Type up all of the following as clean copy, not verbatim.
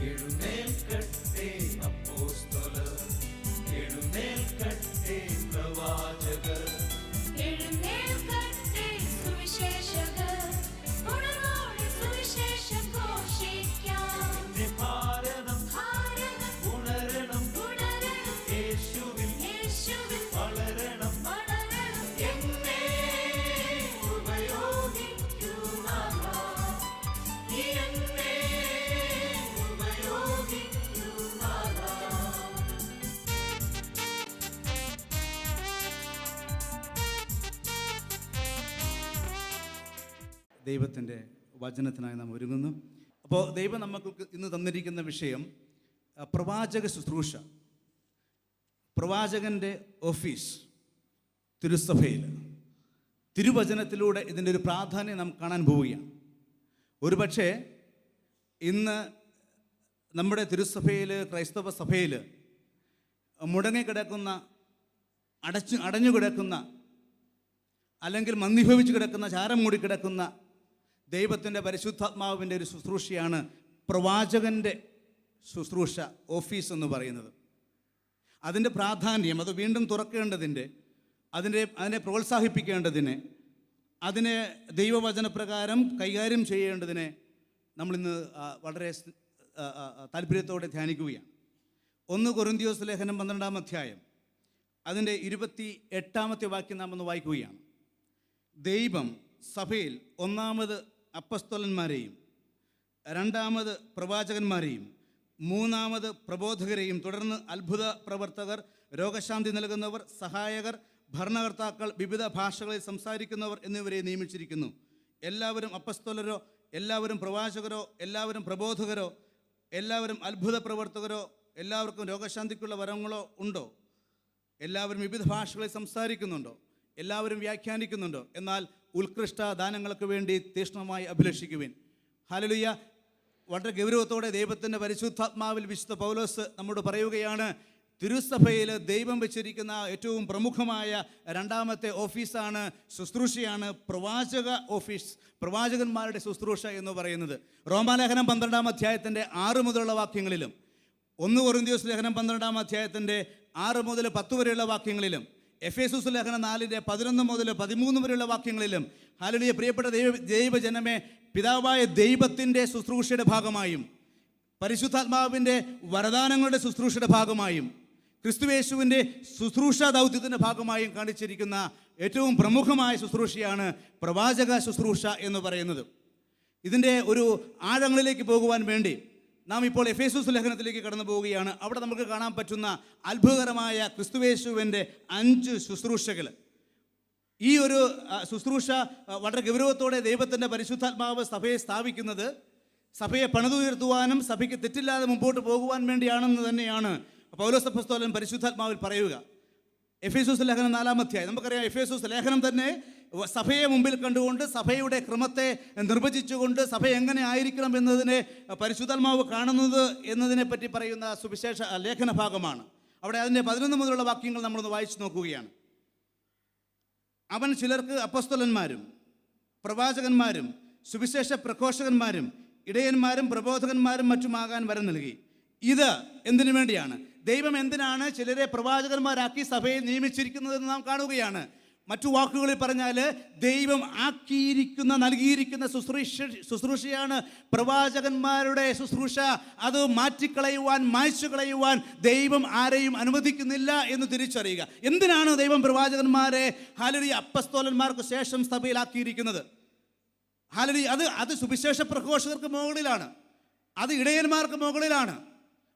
എഴുന്നേൽക്കട്ടെ അപ്പോസ്തലർ, എഴുന്നേൽക്കട്ടെ പ്രവാചകർ, എഴുന്നേൽക്കട്ടെ സുവിശേഷകർ, ഉണർവോടെ സുവിശേഷം ഘോഷിക്കാം. ഭാരതം ഉണരണം, യേശുവിൽ വളരണം. എന്നെ ഉപയോഗിക്കൂ നാഥാ, എന്നെ ഉപയോഗിക്കൂ നാഥാ. ദൈവത്തിൻ്റെ വചനത്തിനായി നാം ഒരുങ്ങുന്നു. അപ്പോൾ ദൈവം നമുക്ക് ഇന്ന് തന്നിരിക്കുന്ന വിഷയം പ്രവാചക ശുശ്രൂഷ, പ്രവാചകൻ്റെ ഓഫീസ് തിരുസഭയിൽ. തിരുവചനത്തിലൂടെ ഇതിൻ്റെ ഒരു പ്രാധാന്യം നാം കാണാൻ പോവുകയാണ്. ഒരുപക്ഷെ ഇന്ന് നമ്മുടെ തിരുസഭയിൽ, ക്രൈസ്തവ സഭയിൽ മുടങ്ങിക്കിടക്കുന്ന, അടഞ്ഞു കിടക്കുന്ന, അല്ലെങ്കിൽ മന്ദീഭവിച്ച് കിടക്കുന്ന, ചാരം മൂടി കിടക്കുന്ന ദൈവത്തിൻ്റെ പരിശുദ്ധാത്മാവിൻ്റെ ഒരു ശുശ്രൂഷയാണ് പ്രവാചകൻ്റെ ശുശ്രൂഷ, ഓഫീസ് എന്ന് പറയുന്നത്. അതിൻ്റെ പ്രാധാന്യം, അത് വീണ്ടും തുറക്കേണ്ടതിൻ്റെ, അതിനെ പ്രോത്സാഹിപ്പിക്കേണ്ടതിന്, അതിനെ ദൈവവചനപ്രകാരം കൈകാര്യം ചെയ്യേണ്ടതിനെ നമ്മളിന്ന് വളരെ താല്പര്യത്തോടെ ധ്യാനിക്കുകയാണ്. 1 കൊരിന്ത്യസ് ലേഖനം 12-ാം അധ്യായം അതിൻ്റെ 28-ാമത്തെ വാക്യം നാം ഒന്ന് വായിക്കുകയാണ്. ദൈവം സഭയിൽ 1-ാമത് അപ്പസ്തോലന്മാരെയും, 2-ാമത് പ്രവാചകന്മാരെയും, 3-ാമത് പ്രബോധകരെയും, തുടർന്ന് അത്ഭുത പ്രവർത്തകർ, രോഗശാന്തി നൽകുന്നവർ, സഹായകർ, ഭരണകർത്താക്കൾ, വിവിധ ഭാഷകളിൽ സംസാരിക്കുന്നവർ എന്നിവരെ നിയമിച്ചിരിക്കുന്നു. എല്ലാവരും അപ്പസ്തോലരോ, എല്ലാവരും പ്രവാചകരോ, എല്ലാവരും പ്രബോധകരോ, എല്ലാവരും അത്ഭുത പ്രവർത്തകരോ, എല്ലാവർക്കും രോഗശാന്തിക്കുള്ള വരങ്ങളോ ഉണ്ടോ? എല്ലാവരും വിവിധ ഭാഷകളിൽ സംസാരിക്കുന്നുണ്ടോ? എല്ലാവരും വ്യാഖ്യാനിക്കുന്നുണ്ടോ? എന്നാൽ ഉത്കൃഷ്ട ദാനങ്ങൾക്ക് വേണ്ടി തീക്ഷ്ണമായി അഭിലഷിക്കുവിൻ. ഹല്ലേലൂയ. വളരെ ഗൗരവത്തോടെ ദൈവത്തിൻ്റെ പരിശുദ്ധാത്മാവിൽ വിശുദ്ധ പൗലോസ് നമ്മോട് പറയുകയാണ്, തിരുസഭയിൽ ദൈവം വെച്ചിരിക്കുന്ന ഏറ്റവും പ്രമുഖമായ 2-ാമത്തെ ഓഫീസാണ്, ശുശ്രൂഷയാണ് പ്രവാചക ഓഫീസ്, പ്രവാചകന്മാരുടെ ശുശ്രൂഷ എന്ന് പറയുന്നത്. റോമാലേഖനം 12-ാം അധ്യായത്തിൻ്റെ 6 മുതലുള്ള വാക്യങ്ങളിലും, 1 കൊരിന്ത്യസ് ലേഖനം 12-ാം അധ്യായത്തിൻ്റെ 6 മുതൽ 10 വരെയുള്ള വാക്യങ്ങളിലും, എഫേസൂസ് ലേഖനം 4-ന്റെ 11 മുതൽ 13 വരെയുള്ള വാക്യങ്ങളിലും, ഹല്ലേലൂയ, പ്രിയപ്പെട്ട ദൈവജനമേ, പിതാവായ ദൈവത്തിൻ്റെ ശുശ്രൂഷയുടെ ഭാഗമായും, പരിശുദ്ധാത്മാവിൻ്റെ വരദാനങ്ങളുടെ ശുശ്രൂഷയുടെ ഭാഗമായും, ക്രിസ്തുയേശുവിൻ്റെ ശുശ്രൂഷാ ദൗത്യത്തിൻ്റെ ഭാഗമായും കാണിച്ചിരിക്കുന്ന ഏറ്റവും പ്രമുഖമായ ശുശ്രൂഷയാണ് പ്രവാചക ശുശ്രൂഷ എന്ന് പറയുന്നത്. ഇതിൻ്റെ ഒരു ആഴങ്ങളിലേക്ക് പോകുവാൻ വേണ്ടി നാം ഇപ്പോൾ എഫേസൂസ് ലേഖനത്തിലേക്ക് കടന്നു പോവുകയാണ്. അവിടെ നമുക്ക് കാണാൻ പറ്റുന്ന അത്ഭുതകരമായ ക്രിസ്തുയേശുവിൻ്റെ 5 ശുശ്രൂഷകൾ. ഈ ഒരു ശുശ്രൂഷ വളരെ ഗൗരവത്തോടെ ദൈവത്തിൻ്റെ പരിശുദ്ധാത്മാവ് സഭയെ സ്ഥാപിക്കുന്നത്, സഭയെ പണിതുയർത്തുവാനും സഭയ്ക്ക് തെറ്റില്ലാതെ മുമ്പോട്ട് പോകുവാൻ വേണ്ടിയാണെന്ന് തന്നെയാണ് പൗലോസ് അപ്പോസ്തലൻ പരിശുദ്ധാത്മാവിൽ പറയുക. എഫേസൂസ് ലേഖനം 4-ാം അധ്യായം, നമുക്കറിയാം, എഫേസൂസ് ലേഖനം തന്നെ സഭയെ മുമ്പിൽ കണ്ടുകൊണ്ട്, സഭയുടെ ക്രമത്തെ നിർവചിച്ചുകൊണ്ട്, സഭ എങ്ങനെ ആയിരിക്കണം എന്നതിനെ പരിശുദ്ധാത്മാവ് കാണുന്നത് എന്നതിനെ പറ്റി പറയുന്ന സുവിശേഷ ലേഖന ഭാഗമാണ്. അവിടെ അതിൻ്റെ 11 മുതലുള്ള വാക്യങ്ങൾ നമ്മളൊന്ന് വായിച്ചു നോക്കുകയാണ്. അവൻ ചിലർക്ക് അപ്പോസ്തലന്മാരും പ്രവാചകന്മാരും സുവിശേഷ പ്രഘോഷകന്മാരും ഇടയന്മാരും പ്രബോധകന്മാരും മറ്റുമാകാൻ വരം നൽകി. ഇത് എന്തിനു വേണ്ടിയാണ്? ദൈവം എന്തിനാണ് ചിലരെ പ്രവാചകന്മാരാക്കി സഭയെ നിയമിച്ചിരിക്കുന്നതെന്ന് നാം കാണുകയാണ്. മറ്റു വാക്കുകളിൽ പറഞ്ഞാൽ, ദൈവം നൽകിയിരിക്കുന്ന ശുശ്രൂഷയാണ് പ്രവാചകന്മാരുടെ ശുശ്രൂഷ. അത് മായ്ച്ചു കളയുവാൻ ദൈവം ആരെയും അനുവദിക്കുന്നില്ല എന്ന് തിരിച്ചറിയുക. എന്തിനാണ് ദൈവം പ്രവാചകന്മാരെ, ഹല്ലേലൂയ, അപ്പസ്തോലന്മാർക്ക് ശേഷം സഭയിലാക്കിയിരിക്കുന്നത്? ഹല്ലേലൂയ. അത് സുവിശേഷ പ്രഘോഷകർക്ക് മുകളിലാണ്, അത് ഇടയന്മാർക്ക് മുകളിലാണ്,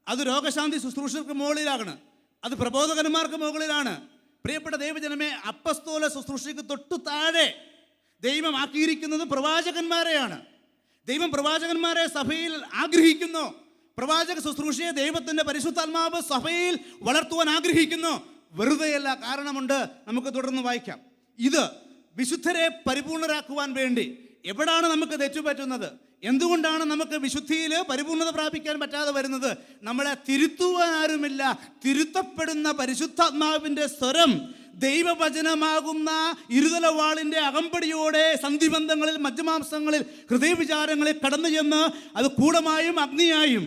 അത് രോഗശാന്തി ശുശ്രൂഷകർക്ക് മുകളിലാണ്, അത് പ്രബോധകന്മാർക്ക് മുകളിലാണ്. പ്രിയപ്പെട്ട ദൈവജനമേ, അപ്പസ്തോല ശുശ്രൂഷയ്ക്ക് തൊട്ടു താഴെ ദൈവം ആക്കിയിരിക്കുന്നത് പ്രവാചകന്മാരെയാണ്. ദൈവം പ്രവാചകന്മാരെ സഭയിൽ ആഗ്രഹിക്കുന്നു. പ്രവാചക ശുശ്രൂഷയെ ദൈവത്തിൻ്റെ പരിശുദ്ധാത്മാവ് സഭയിൽ വളർത്തുവാൻ ആഗ്രഹിക്കുന്നു. വെറുതെയല്ല, കാരണമുണ്ട്. നമുക്ക് തുടർന്ന് വായിക്കാം. ഇത് വിശുദ്ധരെ പരിപൂർണരാക്കുവാൻ വേണ്ടി. എവിടാണ് നമുക്ക് തെറ്റുപറ്റുന്നത്? എന്തുകൊണ്ടാണ് നമുക്ക് വിശുദ്ധിയിൽ പരിപൂർണത പ്രാപിക്കാൻ പറ്റാതെ വരുന്നത്? നമ്മളെ തിരുത്തുവാൻ ആരുമില്ല. തിരുത്തപ്പെടുന്ന പരിശുദ്ധാത്മാവിൻ്റെ സ്വരം ദൈവവചനമാകുന്ന ഇരുതലവാളിൻ്റെ അകമ്പടിയോടെ സന്ധിബന്ധങ്ങളിൽ, മജ്ജമാംസങ്ങളിൽ, ഹൃദയവിചാരങ്ങളിൽ കടന്നു ചെന്ന് അത് കൂടമായും അഗ്നിയായും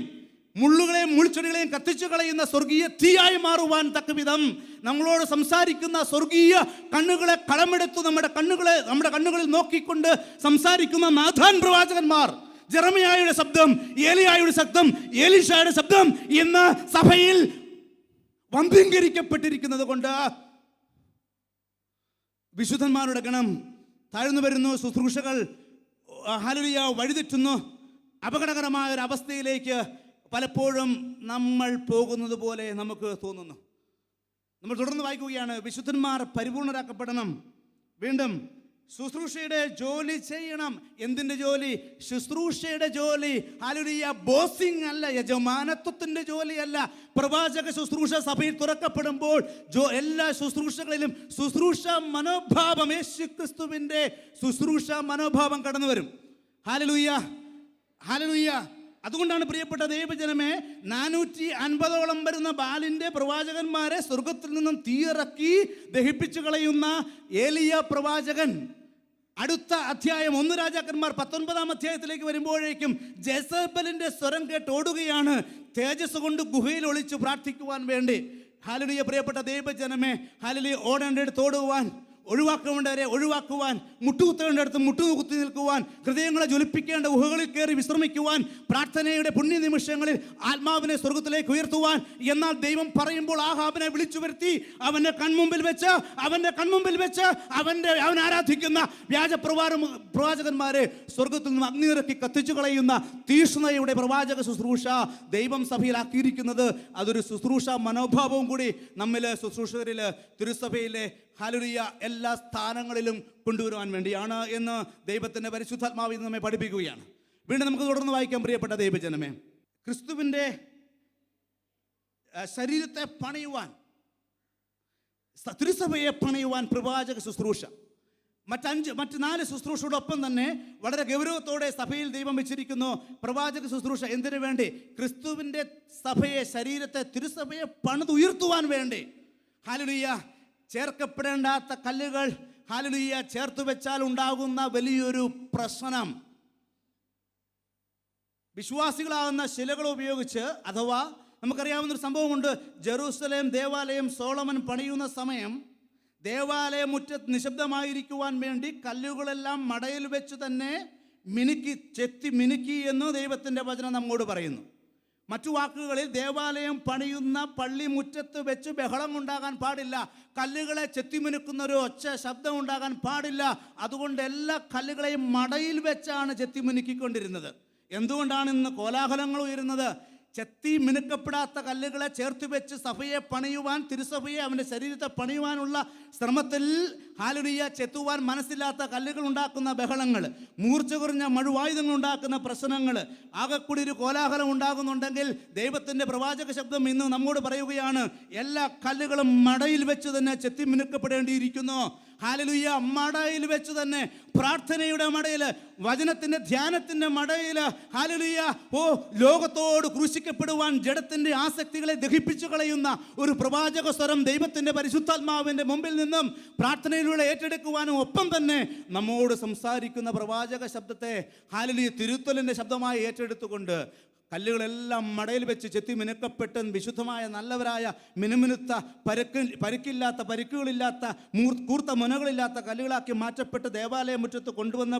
മുള്ളുകളെയും മുൾച്ചെടികളെയും കത്തിച്ചു കളയുന്ന സ്വർഗീയ തീയായി മാറുവാൻ തക്കവിധം നമ്മളോട് സംസാരിക്കുന്ന സ്വർഗീയ കണ്ണുകളെ കടമെടുത്തു നമ്മുടെ കണ്ണുകളിൽ നോക്കിക്കൊണ്ട് സംസാരിക്കുന്ന നാഥാൻ പ്രവാചകന്മാർ, ജെറമിയായുടെ ശബ്ദം, ഏലിയായുടെ ശബ്ദം, എലീശായുടെ ശബ്ദം ഇന്ന് സഭയിൽ വന്ധീകരിക്കപ്പെട്ടിരിക്കുന്നത് കൊണ്ട് വിശുദ്ധന്മാരുടെ ഗണം താഴ്ന്നു വരുന്നു. ശുശ്രൂഷകൾ ഹല്ലേലൂയ വഴിതെറ്റുന്നു. അപകടകരമായ ഒരു അവസ്ഥയിലേക്ക് പലപ്പോഴും നമ്മൾ പോകുന്നത് പോലെ നമുക്ക് തോന്നുന്നു. നമ്മൾ തുടർന്ന് വായിക്കുകയാണ്, വിശുദ്ധന്മാർ പരിപൂർണരാക്കപ്പെടണം. വീണ്ടും ശുശ്രൂഷയുടെ ജോലി ചെയ്യണം. എന്തിൻ്റെ ജോലി? ശുശ്രൂഷയുടെ ജോലി. ഹല്ലേലൂയ. ബോസിംഗ് അല്ല, യജമാനത്വത്തിൻ്റെ ജോലിയല്ല. പ്രവാചക ശുശ്രൂഷ സഭയിൽ തുറക്കപ്പെടുമ്പോൾ എല്ലാ ശുശ്രൂഷകളിലും ശുശ്രൂഷ മനോഭാവം, യേശുക്രിസ്തുവിൻ്റെ ശുശ്രൂഷ മനോഭാവം കടന്നു വരും. Hallelujah, hallelujah. അതുകൊണ്ടാണ് പ്രിയപ്പെട്ട ദൈവജനമേ, 450ഓളം വരുന്ന ബാലിൻ്റെ പ്രവാചകന്മാരെ സ്വർഗത്തിൽ നിന്നും തീയിറക്കി ദഹിപ്പിച്ചു കളയുന്ന ഏലിയ പ്രവാചകൻ അടുത്ത അധ്യായം 1 രാജാക്കന്മാർ 19-ാം അധ്യായത്തിലേക്ക് വരുമ്പോഴേക്കും ജെസബലിൻ്റെ സ്വരം കേട്ട് ഓടുകയാണ്, തേജസ് കൊണ്ട് ഗുഹയിൽ ഒളിച്ച് പ്രാർത്ഥിക്കുവാൻ വേണ്ടി. ഹല്ലേലൂയ. പ്രിയപ്പെട്ട ദൈവജനമേ, ഹല്ലേലൂയ. ഓടേണ്ടടുത്ത് ഓടുവാൻ, ഒഴിവാക്കേണ്ടവരെ ഒഴിവാക്കുവാൻ, മുട്ടുകുത്തേണ്ടടുത്ത് മുട്ടുകുത്തി നിൽക്കുവാൻ, ഹൃദയങ്ങളെ ജ്വലിപ്പിക്കേണ്ട ഗുഹകളിൽ കയറി വിശ്രമിക്കുവാൻ, പ്രാർത്ഥനയുടെ പുണ്യ നിമിഷങ്ങളിൽ ആത്മാവിനെ സ്വർഗത്തിലേക്ക് ഉയർത്തുവാൻ. എന്നാൽ ദൈവം പറയുമ്പോൾ ആഹാബിനെ വിളിച്ചു വരുത്തി അവൻ്റെ കൺമുമ്പിൽ വെച്ച് അവൻ ആരാധിക്കുന്ന വ്യാജ പ്രവാചകന്മാരെ സ്വർഗത്തിൽ നിന്ന് അഗ്നിയിറക്കി കത്തിച്ചു കളയുന്ന തീഷ്ണതയുടെ പ്രവാചക ശുശ്രൂഷ ദൈവം സഭയിലാക്കിയിരിക്കുന്നത് അതൊരു ശുശ്രൂഷ മനോഭാവവും കൂടി നമ്മിൽ ശുശ്രൂഷകരിൽ തിരുസഭയിലെ ഹല്ലേലൂയ എല്ലാ സ്ഥാനങ്ങളിലും കൊണ്ടുവരുവാൻ വേണ്ടിയാണ് എന്ന് ദൈവത്തിൻ്റെ പരിശുദ്ധാത്മാവിൽ നിന്ന് നമ്മെ പഠിപ്പിക്കുകയാണ്. വീണ്ടും നമുക്ക് തുടർന്ന് വായിക്കാം പ്രിയപ്പെട്ട ദൈവജനമേ. ക്രിസ്തുവിൻ്റെ ശരീരത്തെ പണിയുവാൻ, തിരുസഭയെ പണിയുവാൻ പ്രവാചക ശുശ്രൂഷ, മറ്റ് 4 ശുശ്രൂഷയോടൊപ്പം തന്നെ വളരെ ഗൗരവത്തോടെ സഭയിൽ ദൈവം വെച്ചിരിക്കുന്നു പ്രവാചക ശുശ്രൂഷ. എന്തിനു വേണ്ടി? ക്രിസ്തുവിൻ്റെ സഭയെ, ശരീരത്തെ, തിരുസഭയെ പണിതുയർത്തുവാൻ വേണ്ടി. ഹല്ലേലൂയ. ചേർക്കപ്പെടേണ്ടാത്ത കല്ലുകൾ ഹല്ലേലൂയ ചേർത്ത് വെച്ചാൽ ഉണ്ടാകുന്ന വലിയൊരു പ്രശ്നം, വിശ്വാസികളാകുന്ന ശിലകൾ ഉപയോഗിച്ച്, അഥവാ നമുക്കറിയാവുന്നൊരു സംഭവമുണ്ട്. ജെറൂസലേം ദേവാലയം സോളമൻ പണിയുന്ന സമയം ദേവാലയ മുറ്റത്ത് നിശബ്ദമായിരിക്കുവാൻ വേണ്ടി കല്ലുകളെല്ലാം മടയിൽ വെച്ച് തന്നെ ചെത്തി മിനുക്കി എന്ന് ദൈവത്തിൻ്റെ വചനം നമ്മോട് പറയുന്നു. മറ്റു വാക്കുകളിൽ ദേവാലയം പണിയുന്ന പള്ളി മുറ്റത്ത് വെച്ച് ബഹളം ഉണ്ടാകാൻ പാടില്ല, കല്ലുകളെ ചെത്തിമിനുക്കുന്ന ഒരു ഒച്ച ശബ്ദം ഉണ്ടാകാൻ പാടില്ല. അതുകൊണ്ട് എല്ലാ കല്ലുകളെയും മടയിൽ വെച്ചാണ് ചെത്തിമിനുക്കിക്കൊണ്ടിരുന്നത്. എന്തുകൊണ്ടാണ് ഇന്ന് കോലാഹലങ്ങൾ ഉയരുന്നത്? ചെത്തി മിനുക്കപ്പെടാത്ത കല്ലുകളെ ചേർത്ത് വെച്ച് സഭയെ പണിയുവാൻ, തിരുസഭയെ, അവൻ്റെ ശരീരത്തെ പണിയുവാനുള്ള ശ്രമത്തിൽ ഹല്ലേലൂയ ചെത്തുവാൻ മനസ്സില്ലാത്ത കല്ലുകൾ ഉണ്ടാക്കുന്ന ബഹളങ്ങൾ, മൂർച്ച കുറഞ്ഞ മഴുവായുധങ്ങൾ ഉണ്ടാക്കുന്ന പ്രശ്നങ്ങൾ, ആകെക്കൂടി ഒരു കോലാഹലം ഉണ്ടാകുന്നുണ്ടെങ്കിൽ ദൈവത്തിൻ്റെ പ്രവാചക ശബ്ദം ഇന്ന് നമ്മോട് പറയുകയാണ്, എല്ലാ കല്ലുകളും മടയിൽ വെച്ച് തന്നെ ചെത്തി മിനുക്കപ്പെടേണ്ടിയിരിക്കുന്നു. ഹല്ലേലൂയ. മടയിൽ വെച്ച് തന്നെ, പ്രാർത്ഥനയുടെ മടയിൽ, വചനത്തിൻ്റെ ധ്യാനത്തിൻ്റെ മടയിൽ. ഹല്ലേലൂയ. ലോകത്തോട് ക്രൂശിക്കപ്പെടുവാൻ ജഡത്തിൻ്റെ ആസക്തികളെ ദഹിപ്പിച്ചു കളയുന്ന ഒരു പ്രവാചക സ്വരം ദൈവത്തിൻ്റെ പരിശുദ്ധാത്മാവിൻ്റെ മുമ്പിൽ നിന്നും പ്രാർത്ഥനയിലൂടെ ഏറ്റെടുക്കുവാനും ഒപ്പം തന്നെ നമ്മോട് സംസാരിക്കുന്ന പ്രവാചക ശബ്ദത്തെ ഹല്ലേലൂയ തിരുത്തലിൻ്റെ ശബ്ദമായി ഏറ്റെടുത്തുകൊണ്ട് കല്ലുകളെല്ലാം മടയിൽ വെച്ച് ചെത്തി മിനുക്കപ്പെട്ട് വിശുദ്ധമായ നല്ലവരായ മിനുമിനുത്ത പരിക്കില്ലാത്ത, പരിക്കുകളില്ലാത്ത, കൂർത്ത മുനകളില്ലാത്ത കല്ലുകളാക്കി മാറ്റപ്പെട്ട് ദേവാലയ മുറ്റത്ത് കൊണ്ടുവന്ന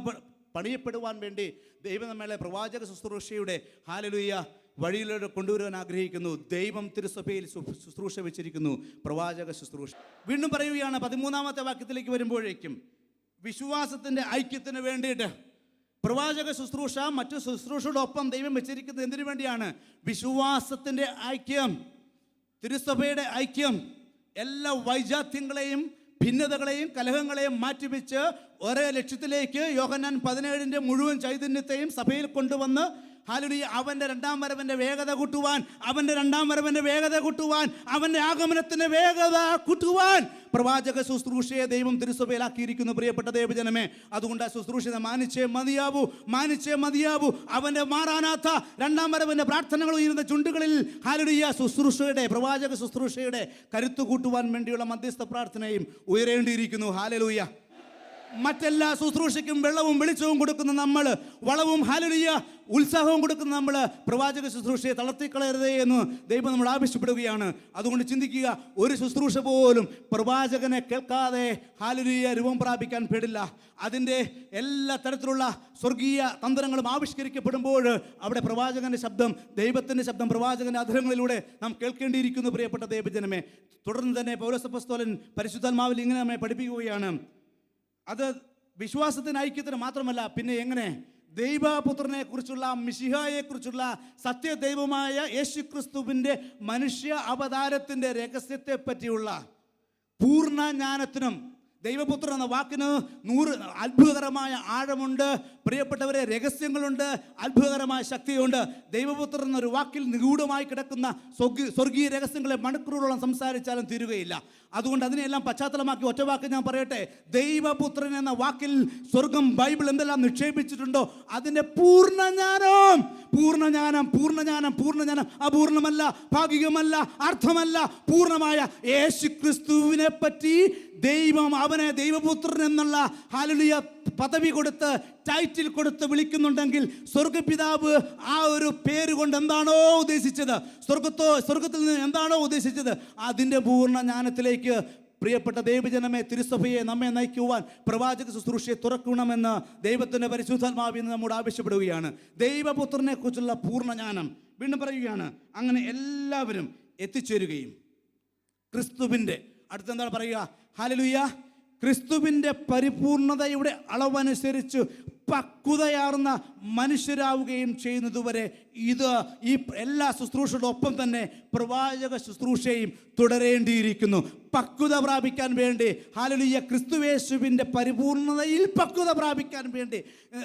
പണിയപ്പെടുവാൻ വേണ്ടി ദൈവം നമ്മളെ പ്രവാചക ശുശ്രൂഷയുടെ ഹല്ലേലൂയ വഴിയിലൂടെ കൊണ്ടുവരുവാൻ ആഗ്രഹിക്കുന്നു. ദൈവം തിരുസഭയിൽ ശുശ്രൂഷ വെച്ചിരിക്കുന്നു, പ്രവാചക ശുശ്രൂഷ. വീണ്ടും പറയുകയാണ് 13-ാമത്തെ വാക്യത്തിലേക്ക് വരുമ്പോഴേക്കും, വിശ്വാസത്തിൻ്റെ ഐക്യത്തിന് വേണ്ടിയിട്ട് പ്രവാചക ശുശ്രൂഷ മറ്റു ശുശ്രൂഷയോടൊപ്പം ദൈവം വെച്ചിരിക്കുന്നത് എന്തിനു വേണ്ടിയാണ്? വിശ്വാസത്തിൻ്റെ ഐക്യം, തിരുസഭയുടെ ഐക്യം. എല്ലാ വൈജാത്യങ്ങളെയും ഭിന്നതകളെയും കലഹങ്ങളെയും മാറ്റിവെച്ച് ഒരേ ലക്ഷ്യത്തിലേക്ക് യോഹന്നാൻ 17-ന്റെ മുഴുവൻ ചൈതന്യത്തെയും സഭയിൽ കൊണ്ടുവന്ന് ഹല്ലേലൂയ അവൻ്റെ രണ്ടാം വരവിൻ്റെ വേഗത കൂട്ടുവാൻ, അവൻ്റെ ആഗമനത്തിൻ്റെ വേഗത കൂട്ടുവാൻ പ്രവാചക ശുശ്രൂഷയെ ദൈവം തിരുസഭയിലാക്കിയിരിക്കുന്നു പ്രിയപ്പെട്ട ദൈവജനമേ. അതുകൊണ്ട് ആ ശുശ്രൂഷയെ മാനിച്ചേ മതിയാവൂ. അവൻ്റെ മാറാനാത്ത രണ്ടാം വരവിൻ്റെ പ്രാർത്ഥനകൾ ഉയരുന്ന ചുണ്ടുകളിൽ ഹല്ലേലൂയ ശുശ്രൂഷയുടെ, പ്രവാചക ശുശ്രൂഷയുടെ കരുത്തു കൂട്ടുവാൻ വേണ്ടിയുള്ള മധ്യസ്ഥ പ്രാർത്ഥനയും ഉയരേണ്ടിയിരിക്കുന്നു. ഹല്ലേലൂയ. മറ്റെല്ലാ ശുശ്രൂഷയ്ക്കും വെള്ളവും വെളിച്ചവും കൊടുക്കുന്ന നമ്മൾ, വളവും ഹല്ലേലൂയ ഉത്സാഹവും കൊടുക്കുന്ന നമ്മൾ പ്രവാചക ശുശ്രൂഷയെ തളർത്തിക്കളയരുതേ എന്ന് ദൈവം നമ്മൾ ആവശ്യപ്പെടുകയാണ്. അതുകൊണ്ട് ചിന്തിക്കുക, ഒരു ശുശ്രൂഷ പോലും പ്രവാചകനെ കേൾക്കാതെ ഹല്ലേലൂയ രൂപം പ്രാപിക്കാൻ പെടില്ല. അതിൻ്റെ എല്ലാ തരത്തിലുള്ള സ്വർഗീയ തന്ത്രങ്ങളും ആവിഷ്കരിക്കപ്പെടുമ്പോൾ അവിടെ പ്രവാചകന്റെ ശബ്ദം, ദൈവത്തിൻ്റെ ശബ്ദം പ്രവാചകന്റെ അധരങ്ങളിലൂടെ നാം കേൾക്കേണ്ടിയിരിക്കുന്നു. പ്രിയപ്പെട്ട ദൈവജനമേ, തുടർന്ന് തന്നെ പൗലോസ് അപ്പോസ്തലൻ പരിശുദ്ധാത്മാവിൽ ഇങ്ങനെ നമ്മെ പഠിപ്പിക്കുകയാണ്. അത് വിശ്വാസത്തിന് ഐക്യത്തിന് മാത്രമല്ല, പിന്നെ എങ്ങനെ ദൈവപുത്രനെ കുറിച്ചുള്ള, മിശിഹായെ കുറിച്ചുള്ള സത്യദൈവമായ യേശുക്രിസ്തുവിൻ്റെ മനുഷ്യ അവതാരത്തിൻ്റെ രഹസ്യത്തെ പറ്റിയുള്ള പൂർണ്ണ ജ്ഞാനത്തിനും. ദൈവപുത്രൻ എന്ന വാക്കിന് 100 അത്ഭുതകരമായ ആഴമുണ്ട് പ്രിയപ്പെട്ടവരെ, രഹസ്യങ്ങളുണ്ട്, അത്ഭുതകരമായ ശക്തിയുണ്ട്. ദൈവപുത്രൻ എന്നൊരു വാക്കിൽ നിഗൂഢമായി കിടക്കുന്ന സ്വർഗീയ രഹസ്യങ്ങളെ മണിക്കൂറുകളോളം സംസാരിച്ചാലും തീരുകയില്ല. അതുകൊണ്ട് അതിനെല്ലാം പശ്ചാത്തലമാക്കി ഒറ്റ വാക്ക് ഞാൻ പറയട്ടെ. ദൈവപുത്രൻ എന്ന വാക്കിൽ സ്വർഗം, ബൈബിൾ എന്തെല്ലാം നിക്ഷേപിച്ചിട്ടുണ്ടോ അതിൻ്റെ പൂർണ്ണജ്ഞാനം, അപൂർണമല്ല, ഭാഗികമല്ല, അർത്ഥമല്ല, പൂർണ്ണമായ യേശുക്രിസ്തുവിനെ പറ്റി ദൈവം അവനെ ദൈവപുത്രൻ എന്നുള്ള ഹല്ലേലൂയ പദവി കൊടുത്ത്, ടൈറ്റിൽ കൊടുത്ത് വിളിക്കുന്നുണ്ടെങ്കിൽ സ്വർഗപിതാവ് ആ ഒരു പേര് കൊണ്ട് എന്താണോ ഉദ്ദേശിച്ചത്, സ്വർഗത്തിൽ നിന്ന് എന്താണോ ഉദ്ദേശിച്ചത്, അതിൻ്റെ പൂർണ്ണ ജ്ഞാനത്തിലേക്ക് പ്രിയപ്പെട്ട ദൈവജനമേ, തിരുസഭയെ നമ്മെ നയിക്കുവാൻ പ്രവാചക ശുശ്രൂഷയെ തുറക്കണമെന്ന് ദൈവത്തിൻ്റെ പരിശുദ്ധാത്മാവിൽ നിന്ന് നമ്മോട് ആവശ്യപ്പെടുകയാണ്. ദൈവപുത്രനെ കുറിച്ചുള്ള പൂർണ്ണജ്ഞാനം വീണ്ടും പറയുകയാണ്. അങ്ങനെ എല്ലാവരും എത്തിച്ചേരുകയും ക്രിസ്തുവിൻ്റെ, അടുത്തെന്താണ് പറയുക, ഹല്ലേലൂയ, ക്രിസ്തുവിൻ്റെ പരിപൂർണതയുടെ അളവനുസരിച്ച് പക്വതയാർന്ന മനുഷ്യരാവുകയും ചെയ്യുന്നതുവരെ ഇത് ഈ എല്ലാ ശുശ്രൂഷയുടെ ഒപ്പം തന്നെ പ്രവാചക ശുശ്രൂഷയും തുടരേണ്ടിയിരിക്കുന്നു. പക്വത പ്രാപിക്കാൻ വേണ്ടി ഹല്ലേലൂയ, ക്രിസ്തുയേശുവിൻ്റെ പരിപൂർണതയിൽ പക്വത പ്രാപിക്കാൻ വേണ്ടി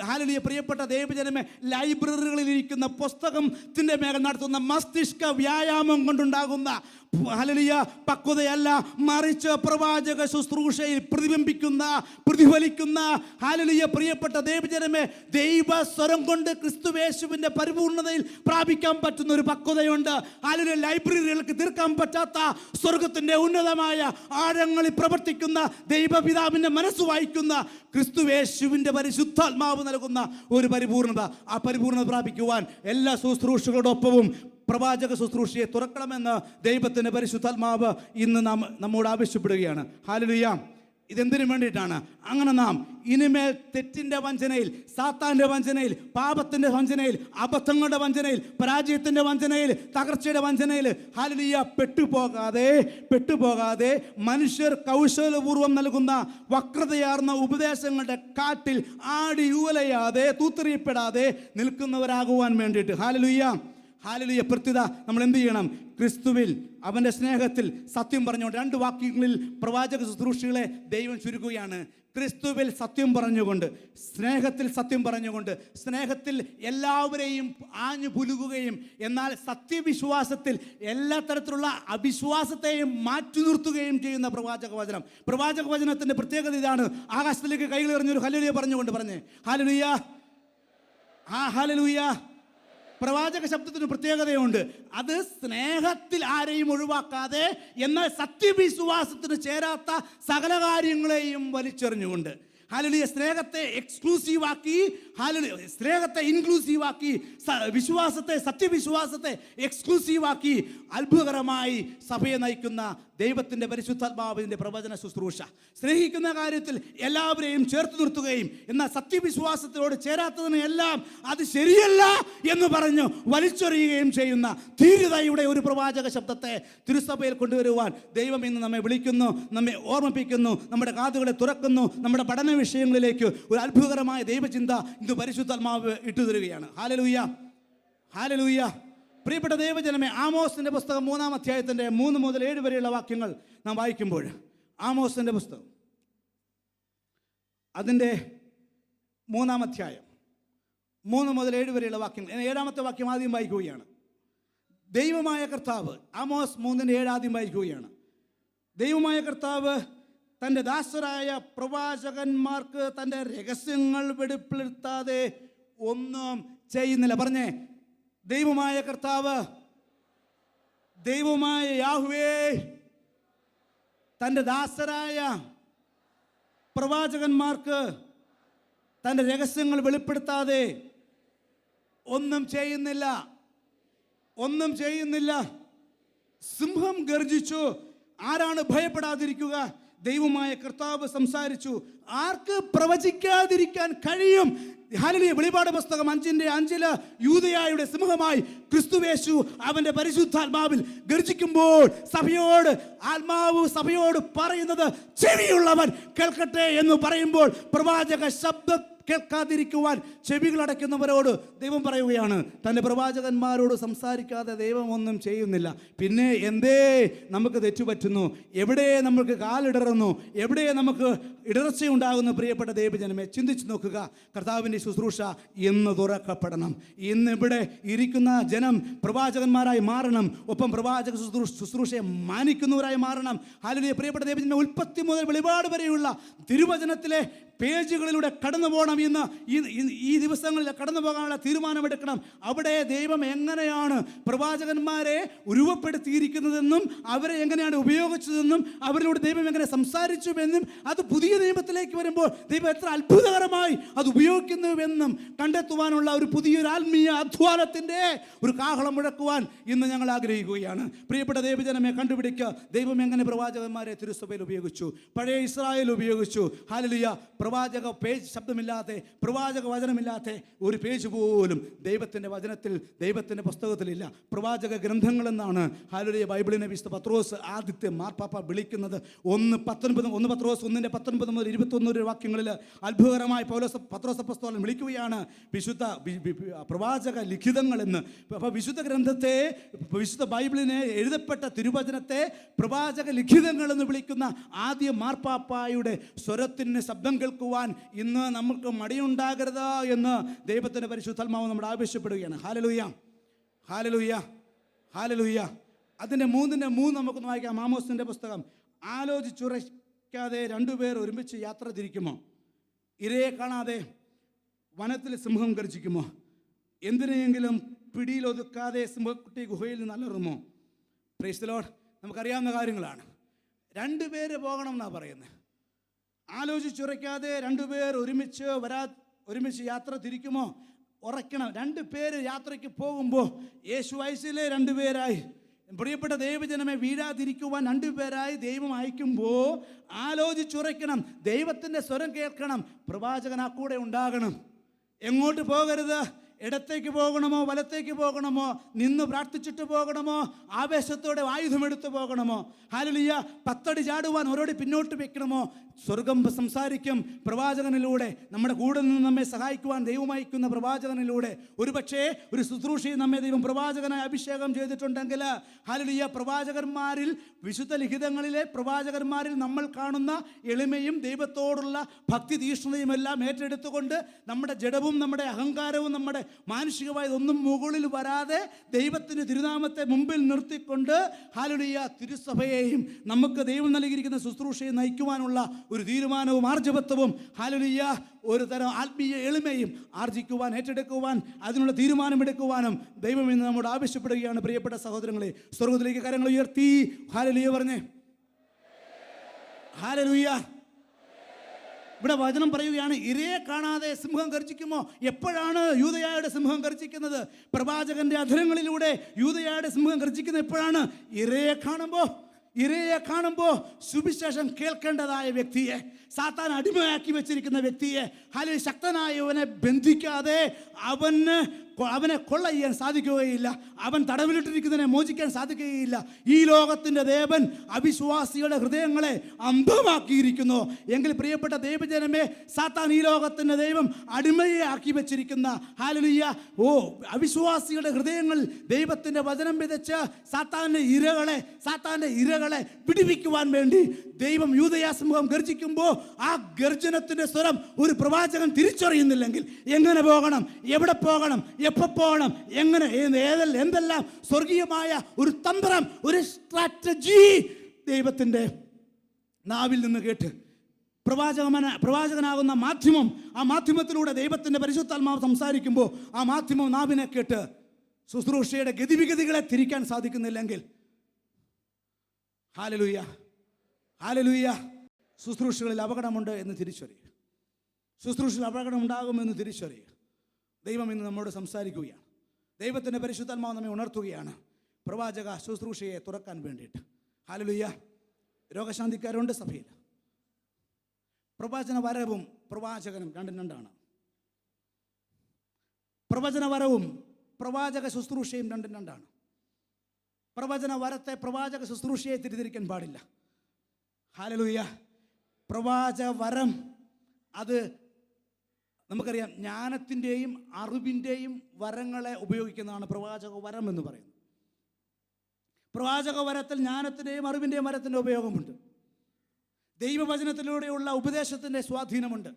ഹല്ലേലൂയ, പ്രിയപ്പെട്ട ദൈവജനമേ, ലൈബ്രറികളിൽ ഇരിക്കുന്ന പുസ്തകത്തിൻ്റെ മേൽ നടത്തുന്ന മസ്തിഷ്ക വ്യായാമം കൊണ്ടുണ്ടാകുന്ന ഹല്ലേലൂയ പക്വതയല്ല, മറിച്ച് പ്രവാചക ശുശ്രൂഷയിൽ പ്രതിഫലിക്കുന്ന ഹല്ലേലൂയ, പ്രിയപ്പെട്ട ദൈവജനമേ, ദൈവസ്വരം കൊണ്ട് ക്രിസ്തുയേശുവിൻ്റെ പരിപൂർണതയിൽ പ്രാപിക്കാൻ പറ്റുന്ന ഒരു പക്വതയുണ്ട്. ഹല്ലേലൂയ, ലൈബ്രറികൾക്ക് തീർക്കാൻ പറ്റാത്ത സ്വർഗത്തിൻ്റെ ഉന്നതമായ ആഴങ്ങളിൽ പ്രവർത്തിക്കുന്ന ദൈവപിതാവിൻ്റെ മനസ്സ് വായിക്കുന്ന ക്രിസ്തുയേശുവിൻ്റെ പരിശുദ്ധാത്മാവ് നൽകുന്ന ഒരു പരിപൂർണത. ആ പരിപൂർണത പ്രാപിക്കുവാൻ എല്ലാ ശുശ്രൂഷകളോടൊപ്പവും പ്രവാചക ശുശ്രൂഷയെ തുറക്കണമെന്ന് ദൈവത്തിൻ്റെ പരിശുദ്ധാത്മാവ് ഇന്ന് നമ്മോട് ആവശ്യപ്പെടുകയാണ്. ഹല്ലേലൂയ. ഇതെന്തിനു വേണ്ടിയിട്ടാണ്? അങ്ങനെ നാം ഇനിമേൽ തെറ്റിൻ്റെ വഞ്ചനയിൽ, സാത്താൻ്റെ വഞ്ചനയിൽ, പാപത്തിൻ്റെ വഞ്ചനയിൽ, അബദ്ധങ്ങളുടെ വഞ്ചനയിൽ, പരാജയത്തിൻ്റെ വഞ്ചനയിൽ, തകർച്ചയുടെ വഞ്ചനയിൽ ഹല്ലേലൂയ പെട്ടുപോകാതെ മനുഷ്യർ കൗശലപൂർവ്വം നൽകുന്ന വക്രതയാർന്ന ഉപദേശങ്ങളുടെ കാറ്റിൽ ആടി ഊലയാതെ തൂത്തെറിയപ്പെടാതെ നിൽക്കുന്നവരാകുവാൻ വേണ്ടിയിട്ട് ഹല്ലേലൂയ, പ്രത്യുത നമ്മൾ എന്ത് ചെയ്യണം? ക്രിസ്തുവിൽ, അവൻ്റെ സ്നേഹത്തിൽ സത്യം പറഞ്ഞുകൊണ്ട്, 2 വാക്യങ്ങളിൽ പ്രവാചക ശുശ്രൂഷകളെ ദൈവം ചുരുക്കുകയാണ്. ക്രിസ്തുവിൽ സത്യം പറഞ്ഞുകൊണ്ട്, സ്നേഹത്തിൽ സത്യം പറഞ്ഞുകൊണ്ട്, സ്നേഹത്തിൽ എല്ലാവരെയും ആഞ്ഞു പുലുകുകയും, എന്നാൽ സത്യവിശ്വാസത്തിൽ എല്ലാ തരത്തിലുള്ള അവിശ്വാസത്തെയും മാറ്റി നിർത്തുകയും ചെയ്യുന്ന പ്രവാചക വചനത്തിൻ്റെ പ്രത്യേകത ഇതാണ്. ആകാശത്തിലേക്ക് കൈകൾ എറിഞ്ഞൊരു ഹല്ലേലൂയ പറഞ്ഞുകൊണ്ട് പറഞ്ഞേ, ഹല്ലേലൂയ, ഹല്ലേലൂയ. പ്രവാചക ശബ്ദത്തിന് പ്രത്യേകതയുണ്ട്. അത് സ്നേഹത്തിൽ ആരെയും ഒഴിവാക്കാതെ, എന്നാൽ സത്യവിശ്വാസത്തിന് ചേരാത്ത സകല കാര്യങ്ങളെയും വലിച്ചെറിഞ്ഞുകൊണ്ട് ഹല്ലേലൂയ, സ്നേഹത്തെ എക്സ്ക്ലൂസീവാക്കി, ഹല്ലേലൂയ, സ്നേഹത്തെ ഇൻക്ലൂസീവാക്കി, സത്യവിശ്വാസത്തെ എക്സ്ക്ലൂസീവാക്കി അത്ഭുതകരമായി സഭയെ നയിക്കുന്ന ദൈവത്തിൻ്റെ പരിശുദ്ധാത്മാവിൻ്റെ പ്രവചന ശുശ്രൂഷ. സ്നേഹിക്കുന്ന കാര്യത്തിൽ എല്ലാവരെയും ചേർത്ത് നിർത്തുകയും, എന്നാൽ സത്യവിശ്വാസത്തിനോട് ചേരാത്തതിന് എല്ലാം അത് ശരിയല്ല എന്ന് പറഞ്ഞു വലിച്ചെറിയുകയും ചെയ്യുന്ന ധീരതയുടെ ഒരു പ്രവാചക ശബ്ദത്തെ തിരുസഭയിൽ കൊണ്ടുവരുവാൻ ദൈവം ഇന്ന് നമ്മെ വിളിക്കുന്നു, നമ്മെ ഓർമ്മിപ്പിക്കുന്നു, നമ്മുടെ കാതുകളെ തുറക്കുന്നു. നമ്മുടെ പഠന വിഷയങ്ങളിലേക്ക് ഒരു അത്ഭുതകരമായ ദൈവചിന്ത ഇന്ന് പരിശുദ്ധാത്മാവ് ഇട്ടുതരികയാണ്. Hallelujah, hallelujah. പ്രിയപ്പെട്ട ദൈവജനമേ, ആമോസിൻ്റെ പുസ്തകം 3-ാം അധ്യായത്തിൻ്റെ 3 മുതൽ 7 വരെയുള്ള വാക്യങ്ങൾ നാം വായിക്കുമ്പോൾ, ആമോസിൻ്റെ പുസ്തകം അതിൻ്റെ 3-ാം അധ്യായം 3 മുതൽ 7 വരെയുള്ള വാക്യങ്ങൾ, 7-ാമത്തെ വാക്യം ആദ്യം വായിക്കുകയാണ്. ദൈവമായ കർത്താവ്, ആമോസ് 3:7 ആദ്യം വായിക്കുകയാണ്. ദൈവമായ കർത്താവ് തൻ്റെ ദാസരായ പ്രവാചകന്മാർക്ക് തൻ്റെ രഹസ്യങ്ങൾ വെളിപ്പെടുത്താതെ ഒന്നും ചെയ്യുന്നില്ല. പറഞ്ഞേ, ദൈവമായ കർത്താവ്, ദൈവമായ യാഹ്വേ തൻ്റെ ദാസരായ പ്രവാചകന്മാർക്ക് തൻ്റെ രഹസ്യങ്ങൾ വെളിപ്പെടുത്താതെ ഒന്നും ചെയ്യുന്നില്ല. സിംഹം ഗർജിച്ചു. ആരാണ് ഭയപ്പെടാതിരിക്കുക? ദൈവമായ കർത്താവ് സംസാരിച്ചു. ആർക്ക് പ്രവചിക്കാതിരിക്കാൻ കഴിയും? ഹല്ലേലൂയ. വെളിപാട് പുസ്തകം 5:5 യൂദയായുടെ സിംഹമായി ക്രിസ്തുവേശു അവന്റെ പരിശുദ്ധാത്മാവിൽ ഗർജിക്കുമ്പോൾ ആത്മാവ് സഭയോട് പറയുന്നത് ചെവിയുള്ളവൻ കേൾക്കട്ടെ എന്ന് പറയുമ്പോൾ പ്രവാചക ശബ്ദം കേൾക്കാതിരിക്കുവാൻ ചെവികൾ അടയ്ക്കുന്നവരോട് ദൈവം പറയുകയാണ്, തൻ്റെ പ്രവാചകന്മാരോട് സംസാരിക്കാതെ ദൈവം ഒന്നും ചെയ്യുന്നില്ല. പിന്നെ എന്തേ നമുക്ക് തെറ്റുപറ്റുന്നു? എവിടെ നമുക്ക് കാലിടറുന്നു? എവിടെ നമുക്ക് ഇടർച്ചയുണ്ടാകുന്നു? പ്രിയപ്പെട്ട ദൈവജനമേ, ചിന്തിച്ചു നോക്കുക. കർത്താവിൻ്റെ ശുശ്രൂഷ ഇന്ന് തുറക്കപ്പെടണം. ഇന്നിവിടെ ഇരിക്കുന്ന ജനം പ്രവാചകന്മാരായി മാറണം. ഒപ്പം പ്രവാചക ശുശ്രൂഷയെ മാനിക്കുന്നവരായി മാറണം. ഹല്ലേലൂയ. പ്രിയപ്പെട്ട ദൈവജനമേ, ഉൽപ്പത്തി മുതൽ വെളിപാട് വരെയുള്ള തിരുവചനത്തിലെ പേജുകളിലൂടെ കടന്നു പോകണം. ഇന്ന് ഈ ദിവസങ്ങളിൽ കടന്നു പോകാനുള്ള തീരുമാനമെടുക്കണം. അവിടെ ദൈവം എങ്ങനെയാണ് പ്രവാചകന്മാരെ ഉരുവപ്പെടുത്തിയിരിക്കുന്നതെന്നും അവരെ എങ്ങനെയാണ് ഉപയോഗിച്ചതെന്നും അവരിലൂടെ ദൈവം എങ്ങനെ സംസാരിച്ചുവെന്നും അത് പുതിയ നിയമത്തിലേക്ക് വരുമ്പോൾ ദൈവം എത്ര അത്ഭുതകരമായി അത് ഉപയോഗിക്കുന്നുവെന്നും കണ്ടെത്തുവാനുള്ള ഒരു പുതിയൊരു ആത്മീയ അധ്വാനത്തിൻ്റെ ഒരു കാഹളം മുഴക്കുവാൻ ഇന്ന് ഞങ്ങൾ ആഗ്രഹിക്കുകയാണ്. പ്രിയപ്പെട്ട ദൈവജനമേ, കണ്ടുപിടിക്കുക ദൈവം എങ്ങനെ പ്രവാചകന്മാരെ തിരുസഭയിൽ ഉപയോഗിച്ചു, പഴയ ഇസ്രായേൽ ഉപയോഗിച്ചു. ഹല്ലേലൂയ. പ്രവാചക പേജ് ശബ്ദമില്ലാതെ, പ്രവാചക വചനമില്ലാത്ത ഒരു പേജ് പോലും ദൈവത്തിൻ്റെ വചനത്തിൽ, ദൈവത്തിൻ്റെ പുസ്തകത്തിലില്ല. പ്രവാചക ഗ്രന്ഥങ്ങളെന്നാണ് ഹല്ലേലൂയ ബൈബിളിനെ വിശുദ്ധ പത്രോസ് ആദ്യത്തെ മാർപ്പാപ്പ വിളിക്കുന്നത്. 1 പത്രോസ് 1:19 മുതൽ 21 വാക്യങ്ങളിൽ അത്ഭുതകരമായി പത്രോസ് അപ്പോസ്തലൻ വിളിക്കുകയാണ് വിശുദ്ധ പ്രവാചക ലിഖിതങ്ങളെന്ന്. അപ്പോൾ വിശുദ്ധ ഗ്രന്ഥത്തെ, വിശുദ്ധ ബൈബിളിനെ, എഴുതപ്പെട്ട തിരുവചനത്തെ പ്രവാചക ലിഖിതങ്ങളെന്ന് വിളിക്കുന്ന ആദ്യ മാർപ്പാപ്പായുടെ സ്വരത്തിന് ശബ്ദം കേൾക്കുവാൻ ഇന്ന് നമുക്ക് മടിയുണ്ടാകരുത് എന്ന് ദൈവത്തിൻ്റെ പരിശുദ്ധാത്മാവ് നമ്മൾ ആവശ്യപ്പെടുകയാണ്. Hallelujah, hallelujah, hallelujah. അതിൻ്റെ 3:3 നമുക്കൊന്ന് വായിക്കാം. ആമോസിൻ്റെ പുസ്തകം. ആലോചിച്ചുറയ്ക്കാതെ രണ്ടുപേർ ഒരുമിച്ച് യാത്ര തിരിക്കുമോ? ഇരയെ കാണാതെ വനത്തിൽ സിംഹം ഗർജിക്കുമോ? എന്തിനെയെങ്കിലും പിടിയിലൊതുക്കാതെ സിംഹക്കുട്ടി ഗുഹയിൽ നിന്ന് അലറുമോ? Praise the Lord. നമുക്കറിയാവുന്ന കാര്യങ്ങളാണ്. 2 പേര് പോകണം എന്നാണ് പറയുന്നത്. ആലോചിച്ചുറയ്ക്കാതെ 2 പേർ ഒരുമിച്ച് യാത്ര തിരിക്കുമോ? ഉറയ്ക്കണം. 2 പേര് യാത്രയ്ക്ക് പോകുമ്പോൾ യേശു വയസ്സിലെ 2 പേരായി, പ്രിയപ്പെട്ട ദൈവജനമേ, വീഴാതിരിക്കുവാൻ 2 പേരായി ദൈവം അയക്കുമ്പോൾ ആലോചിച്ചുറയ്ക്കണം. ദൈവത്തിൻ്റെ സ്വരം കേൾക്കണം. പ്രവാചകൻ ആ കൂടെ ഉണ്ടാകണം. എങ്ങോട്ട് പോകരുത്? ഇടത്തേക്ക് പോകണമോ വലത്തേക്ക് പോകണമോ? നിന്ന് പ്രാർത്ഥിച്ചിട്ട് പോകണമോ? ആവേശത്തോടെ ആയുധമെടുത്ത് പോകണമോ? ഹല്ലേലൂയ. 10 അടി ചാടുവാൻ ഒരടി പിന്നോട്ട് വെക്കണമോ? സ്വർഗം സംസാരിക്കും പ്രവാചകനിലൂടെ. നമ്മുടെ കൂടെ നിന്ന് നമ്മെ സഹായിക്കുവാൻ ദൈവം അയക്കുന്ന പ്രവാചകനിലൂടെ. ഒരുപക്ഷേ ഒരു ശുശ്രൂഷയിൽ നമ്മെ ദൈവം പ്രവാചകനായി അഭിഷേകം ചെയ്തിട്ടുണ്ടെങ്കിൽ ഹല്ലേലൂയ, പ്രവാചകന്മാരിൽ, വിശുദ്ധ ലിഖിതങ്ങളിലെ പ്രവാചകന്മാരിൽ നമ്മൾ കാണുന്ന എളിമയും ദൈവത്തോടുള്ള ഭക്തി തീഷ്ണതയും എല്ലാം ഏറ്റെടുത്തുകൊണ്ട് നമ്മുടെ ജഡവും നമ്മുടെ അഹങ്കാരവും നമ്മുടെ മാനുഷികമായതൊന്നും മുകളിൽ വരാതെ ദൈവത്തിൻ്റെ തിരുനാമത്തെ മുമ്പിൽ നിർത്തിക്കൊണ്ട് ഹല്ലേലൂയ തിരുസഭയെയും നമുക്ക് ദൈവം നൽകിയിരിക്കുന്ന ശുശ്രൂഷയെ നയിക്കുവാനുള്ള ഒരു തീരുമാനവും ആർജവത്വവും ഹല്ലേലൂയ ഒരു തരം ആത്മീയ എളിമയും ആർജിക്കുവാൻ, ഏറ്റെടുക്കുവാൻ, അതിനുള്ള തീരുമാനമെടുക്കുവാനും ദൈവം ഇന്ന് നമ്മോട് ആവശ്യപ്പെടുകയാണ്. പ്രിയപ്പെട്ട സഹോദരങ്ങളെ, സ്വർഗ്ഗത്തിലേക്ക് കരങ്ങൾ ഉയർത്തി ഹല്ലേലൂയ പറഞ്ഞേ. ഹല്ലേലൂയ. ഇവിടെ വചനം പറയുകയാണ്, ഇരയെ കാണാതെ സിംഹം ഗർജിക്കുമോ? എപ്പോഴാണ് യൂദയായുടെ സിംഹം ഗർജിക്കുന്നത്? പ്രവാചകന്റെ അധരങ്ങളിലൂടെ യൂദയായുടെ സിംഹം ഗർജിക്കുന്നത് എപ്പോഴാണ്? ഇരയെ കാണുമ്പോൾ സുവിശേഷം കേൾക്കേണ്ടതായ വ്യക്തിയെ, സാത്താൻ അടിമയാക്കി വെച്ചിരിക്കുന്ന വ്യക്തിയെ, അല്ലെങ്കിൽ ശക്തനായവനെ ബന്ധിക്കാതെ അവനെ കൊള്ള ചെയ്യാൻ സാധിക്കുകയില്ല. അവൻ തടവിലിട്ടിരിക്കുന്നതിനെ മോചിക്കാൻ സാധിക്കുകയില്ല. ഈ ലോകത്തിൻ്റെ ദേവൻ അവിശ്വാസികളുടെ ഹൃദയങ്ങളെ അന്ധമാക്കിയിരിക്കുന്നു. എങ്കിൽ പ്രിയപ്പെട്ട ദൈവജനമേ, സാത്താൻ ഈ ലോകത്തിൻ്റെ ദൈവം അടിമയെ ആക്കി വെച്ചിരിക്കുന്ന ഹല്ലേലൂയ അവിശ്വാസികളുടെ ഹൃദയങ്ങളിൽ ദൈവത്തിൻ്റെ വചനം വിതച്ച് സാത്താൻ്റെ ഇരകളെ വിടുവിക്കുവാൻ വേണ്ടി ദൈവം യൂദയാ സിംഹം ഗർജിക്കുമ്പോൾ ആ ഗർജനത്തിൻ്റെ സ്വരം ഒരു പ്രവാചകൻ തിരിച്ചറിയുന്നില്ലെങ്കിൽ എങ്ങനെ പോകണം, എവിടെ പോകണം, എപ്പോൾ പോകണം, എങ്ങനെ, എന്തെല്ലാം സ്വർഗീയമായ ഒരു തന്ത്രം, ഒരു സ്ട്രാറ്റജി ദൈവത്തിൻ്റെ നാവിൽ നിന്ന് കേട്ട് പ്രവാചകനാകുന്ന മാധ്യമം, ആ മാധ്യമത്തിലൂടെ ദൈവത്തിൻ്റെ പരിശുദ്ധാത്മാവ് സംസാരിക്കുമ്പോൾ ആ മാധ്യമം നാവിനെ കേട്ട് ശുശ്രൂഷയുടെ ഗതിവിഗതികളെ തിരിക്കാൻ സാധിക്കുന്നില്ലെങ്കിൽ ഹല്ലേലൂയ, ഹല്ലേലൂയ, ശുശ്രൂഷകളിൽ അപകടമുണ്ട് എന്ന് തിരിച്ചറിയുക. ശുശ്രൂഷയിൽ അപകടം ഉണ്ടാകുമെന്ന് തിരിച്ചറിയുക. ദൈവം ഇന്ന് നമ്മോട് സംസാരിക്കുകയാണ്. ദൈവത്തിൻ്റെ പരിശുദ്ധാത്മാവ് നമ്മെ ഉണർത്തുകയാണ് പ്രവാചക ശുശ്രൂഷയെ തുറക്കാൻ വേണ്ടിയിട്ട്. ഹല്ലേലൂയ. രോഗശാന്തിക്കാരുണ്ട് സഭയിൽ. പ്രവചന വരവും പ്രവാചകനും രണ്ടും രണ്ടാണ്. പ്രവചന വരവും പ്രവാചക ശുശ്രൂഷയും രണ്ടും രണ്ടാണ്. പ്രവചന വരത്തെ പ്രവാചക ശുശ്രൂഷയെ തിരിതിരിക്കാൻ പാടില്ല. ഹല്ലേലൂയ. പ്രവാചക വരം അത് നമുക്കറിയാം, ജ്ഞാനത്തിൻ്റെയും അറിവിൻ്റെയും വരങ്ങളെ ഉപയോഗിക്കുന്നതാണ് പ്രവാചക വരം എന്ന് പറയുന്നത്. പ്രവാചക വരത്തിൽ ജ്ഞാനത്തിൻ്റെയും അറിവിൻ്റെയും വരത്തിൻ്റെ ഉപയോഗമുണ്ട്. ദൈവവചനത്തിലൂടെയുള്ള ഉപദേശത്തിൻ്റെ സ്വാധീനമുണ്ട്.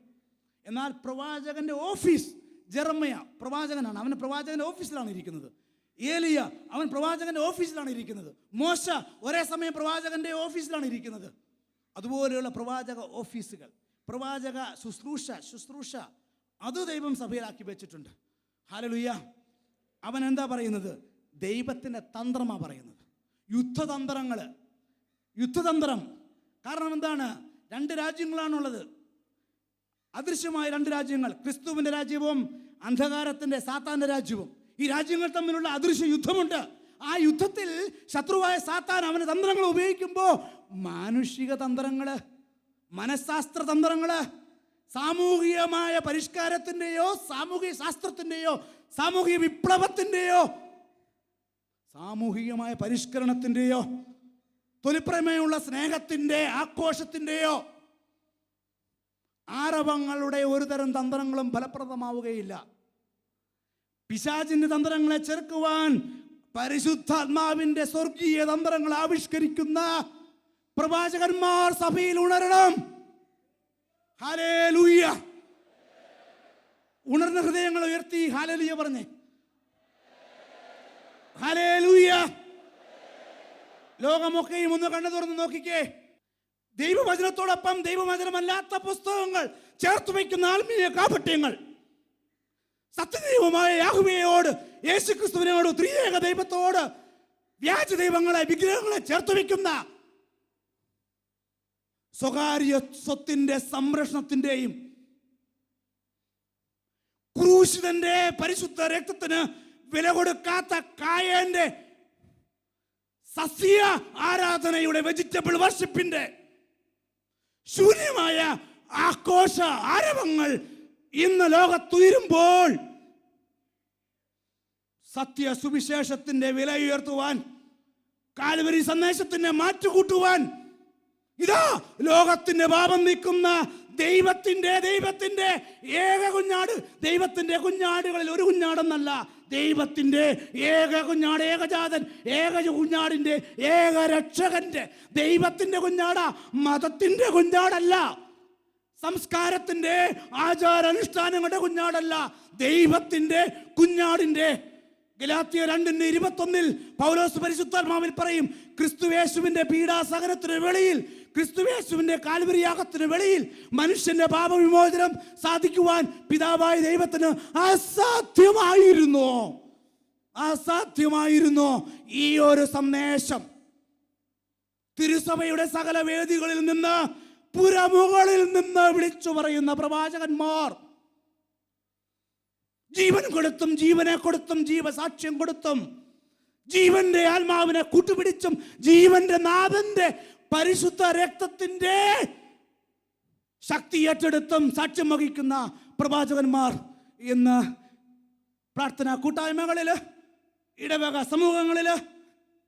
എന്നാൽ പ്രവാചകൻ്റെ ഓഫീസ്, ജെറമ്യ പ്രവാചകനാണ്, അവൻ പ്രവാചകൻ്റെ ഓഫീസിലാണ് ഇരിക്കുന്നത്. ഏലിയ അവൻ പ്രവാചകൻ്റെ ഓഫീസിലാണ് ഇരിക്കുന്നത്. മോശ ഒരേ സമയം പ്രവാചകൻ്റെ ഓഫീസിലാണ് ഇരിക്കുന്നത്. അതുപോലെയുള്ള പ്രവാചക ഓഫീസുകൾ, പ്രവാചക ശുശ്രൂഷ അത് ദൈവം സഭയിലാക്കി വെച്ചിട്ടുണ്ട്. ഹല്ലേലൂയ. അവൻ എന്താ പറയുന്നത്? ദൈവത്തിൻ്റെ തന്ത്രമാണ് പറയുന്നത്. യുദ്ധതന്ത്രം. കാരണം എന്താണ്? രണ്ട് രാജ്യങ്ങളാണുള്ളത്, അദൃശ്യമായ രണ്ട് രാജ്യങ്ങൾ, ക്രിസ്തുവിൻ്റെ രാജ്യവും അന്ധകാരത്തിൻ്റെ സാത്താൻ്റെ രാജ്യവും. ഈ രാജ്യങ്ങൾ തമ്മിലുള്ള അദൃശ്യ യുദ്ധമുണ്ട്. ആ യുദ്ധത്തിൽ ശത്രുവായ സാത്താൻ അവന് തന്ത്രങ്ങൾ ഉപയോഗിക്കുമ്പോൾ മാനുഷിക തന്ത്രങ്ങൾ, മനഃശാസ്ത്ര തന്ത്രങ്ങൾ, സാമൂഹികമായ പരിഷ്കാരത്തിൻ്റെയോ സാമൂഹിക ശാസ്ത്രത്തിൻ്റെയോ സാമൂഹിക വിപ്ലവത്തിൻ്റെയോ സാമൂഹികമായ പരിഷ്കരണത്തിൻ്റെയോ തൊലിപ്രമേയുള്ള സ്നേഹത്തിൻ്റെ ആഘോഷത്തിൻ്റെയോ ആരവങ്ങളുടെ ഒരുതരം തന്ത്രങ്ങളും ഫലപ്രദമാവുകയില്ല. പിശാചിൻ്റെ തന്ത്രങ്ങളെ ചെറുക്കുവാൻ പരിശുദ്ധാത്മാവിൻ്റെ സ്വർഗീയ തന്ത്രങ്ങൾ ആവിഷ്കരിക്കുന്ന പ്രവാചകന്മാർ സഭയിൽ ഉണരണം. ഹല്ലേലൂയ. ഉണർന്ന ഹൃദയങ്ങൾ ഉയർത്തി ഹല്ലേലൂയ പറഞ്ഞേ. ഹല്ലേലൂയ. ലോകമൊക്കെയും ഒന്ന് കണ്ണു തുറന്ന് നോക്കിക്കേ. ദൈവവചനത്തോടൊപ്പം ദൈവവചനമല്ലാത്ത പുസ്തകങ്ങൾ ചേർത്ത് വയ്ക്കുന്ന ആത്മീയ കാപട്യങ്ങൾ, സത്യദൈവമായ യാഹ്വേയോട്, യേശുക്രിസ്തുവിനോട്, ത്രിയേക ദൈവത്തോട് വ്യാജ ദൈവങ്ങളെ, വിഗ്രഹങ്ങളെ ചേർത്ത് വയ്ക്കുന്ന സ്വകാര്യ സ്വത്തിന്റെ സംരക്ഷണത്തിന്റെയും ക്രൂശിതന്റെ പരിശുദ്ധ രക്തത്തിന് വില കൊടുക്കാത്ത കായന്റെ സസ്യ ആരാധനയുടെ, വെജിറ്റബിൾ വർഷിപ്പിന്റെ ശൂന്യമായ ആഘോഷ ആരവങ്ങൾ ഇന്ന് ലോകത്തുയരുമ്പോൾ സത്യ സുവിശേഷത്തിന്റെ വില ഉയർത്തുവാൻ, കാൽവരി സന്ദേശത്തിന്റെ മാറ്റുകൂട്ടുവാൻ, ഇതാ ലോകത്തിന്റെ പാപം നീക്കുന്ന ദൈവത്തിന്റെ ഏക കുഞ്ഞാട്, ദൈവത്തിന്റെ കുഞ്ഞാടുകളിൽ ഒരു കുഞ്ഞാടെന്നല്ല, ദൈവത്തിന്റെ ഏക കുഞ്ഞാട്, ഏകജാതൻ, ഏക കുഞ്ഞാടിന്റെ ഏക രക്ഷകന്റെ, ദൈവത്തിന്റെ കുഞ്ഞാടാ, മതത്തിന്റെ കുഞ്ഞാടല്ല, സംസ്കാരത്തിന്റെ ആചാരാനുഷ്ഠാനങ്ങളുടെ കുഞ്ഞാടല്ല, ദൈവത്തിന്റെ കുഞ്ഞാടിന്റെ. ഗലാത്യർ 2:21 പൗലോസ് പരിശുദ്ധാത്മാവിൽ പറയും, ക്രിസ്തുയേശുവിന്റെ പീഡാസഹനത്തിന് വെളിയിൽ, ക്രിസ്തുയേശുവിന്റെ കാൽവരി യാഗത്തിന് വെളിയിൽ മനുഷ്യന്റെ പാപവിമോചനം സാധിക്കുവാൻ പിതാവായ ദൈവത്തിന് അസാധ്യമായിരുന്നു. ഈ ഒരു സന്ദേശം തിരുസഭയുടെ സകല വേദികളിൽ നിന്ന്, പുരമുകളിൽ നിന്ന് വിളിച്ചു പറയുന്ന പ്രവാചകന്മാർ ജീവൻ കൊടുത്തും, ജീവനെ കൊടുത്തും, ജീവസാക്ഷ്യം കൊടുത്തും, ജീവന്റെ ആത്മാവിനെ കൂട്ടുപിടിച്ചും, ജീവന്റെ നാഥന്റെ പരിശുദ്ധ രക്തത്തിന്റെ ശക്തി ഏറ്റെടുത്തും സാക്ഷ്യം വഹിക്കുന്ന പ്രവാചകന്മാർ ഇന്ന് പ്രാർത്ഥനാ കൂട്ടായ്മകളിൽ, ഇടവക സമൂഹങ്ങളിൽ,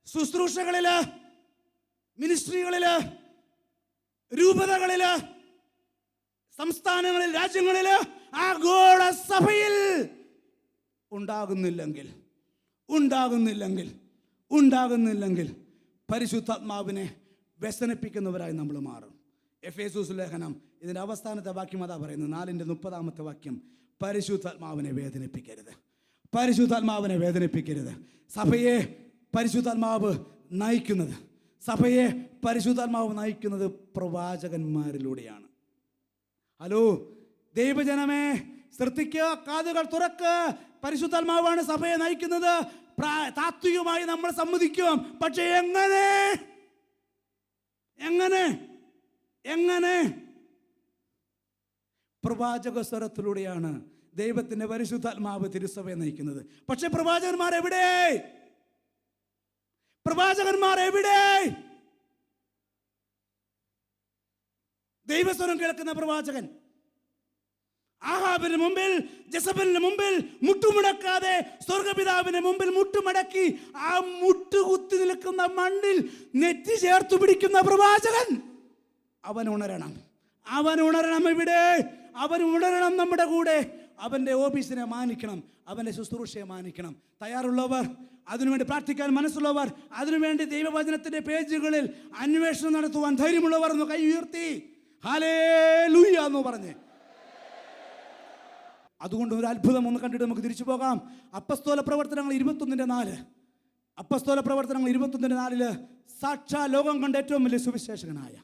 ശുശ്രൂഷകളിൽ, മിനിസ്ട്രികളിൽ, രൂപതകളിൽ, സംസ്ഥാനങ്ങളിൽ, രാജ്യങ്ങളിൽ, ആഗോള സഭയിൽ ഉണ്ടാകുന്നില്ലെങ്കിൽ പരിശുദ്ധാത്മാവിനെ വ്യസനിപ്പിക്കുന്നവരായി നമ്മൾ മാറും. എഫേസൂസ് ലേഖനം ഇതിൻ്റെ അവസാനത്തെ വാക്യം അതാ പറയുന്നത്, 4:30 വാക്യം. പരിശുദ്ധാത്മാവിനെ വേദനിപ്പിക്കരുത്. സഭയെ പരിശുദ്ധാത്മാവ് നയിക്കുന്നത് പ്രവാചകന്മാരിലൂടെയാണ്. ഹലോ ദൈവജനമേ, ശ്രദ്ധിക്കുക, കാതുകൾ തുറക്ക്. പരിശുദ്ധാത്മാവാണ് സഭയെ നയിക്കുന്നത്. താത്വികമായി നമ്മൾ സമ്മതിക്കും. പക്ഷെ എങ്ങനെ എങ്ങനെ? പ്രവാചക സ്വരത്തിലൂടെയാണ് ദൈവത്തിന്റെ പരിശുദ്ധാത്മാവ് തിരുസഭയെ നയിക്കുന്നത്. പക്ഷെ പ്രവാചകന്മാർ എവിടെ? പ്രവാചകന്മാർ എവിടെ? ദൈവസ്വരം കേൾക്കുന്ന പ്രവാചകൻ ആഹാബിന് മുമ്പിൽ, ജസബലിന് മുമ്പിൽ മുട്ടുമുടക്കാതെ സ്വർഗപിതാവിന് മുമ്പിൽ മുട്ടുമടക്കി ആ മുട്ടുകുത്തി നിൽക്കുന്ന മണ്ണിൽ നെറ്റി ചേർത്തു പിടിക്കുന്ന പ്രവാചകൻ അവൻ ഉണരണം. അവൻ ഉണരണം. ഇവിടെ അവൻ ഉണരണം. നമ്മുടെ കൂടെ അവൻ്റെ ഓഫീസിനെ മാനിക്കണം, അവൻ്റെ ശുശ്രൂഷയെ മാനിക്കണം. തയ്യാറുള്ളവർ, അതിനുവേണ്ടി പ്രാർത്ഥിക്കാൻ മനസ്സുള്ളവർ, അതിനുവേണ്ടി ദൈവവചനത്തിൻ്റെ പേജുകളിൽ അന്വേഷണം നടത്തുവാൻ ധൈര്യമുള്ളവർ ഒന്ന് കൈ ഉയർത്തി ഹല്ലേലൂയ എന്ന് പറഞ്ഞ്. അതുകൊണ്ട് ഒരു അത്ഭുതം ഒന്ന് കണ്ടിട്ട് നമുക്ക് തിരിച്ചു പോകാം. അപ്പസ്തോല പ്രവർത്തനങ്ങൾ 21:4. അപ്പസ്തോല പ്രവർത്തനങ്ങൾ 21:4 സാക്ഷാ ലോകം കണ്ട ഏറ്റവും വലിയ സുവിശേഷകനായ,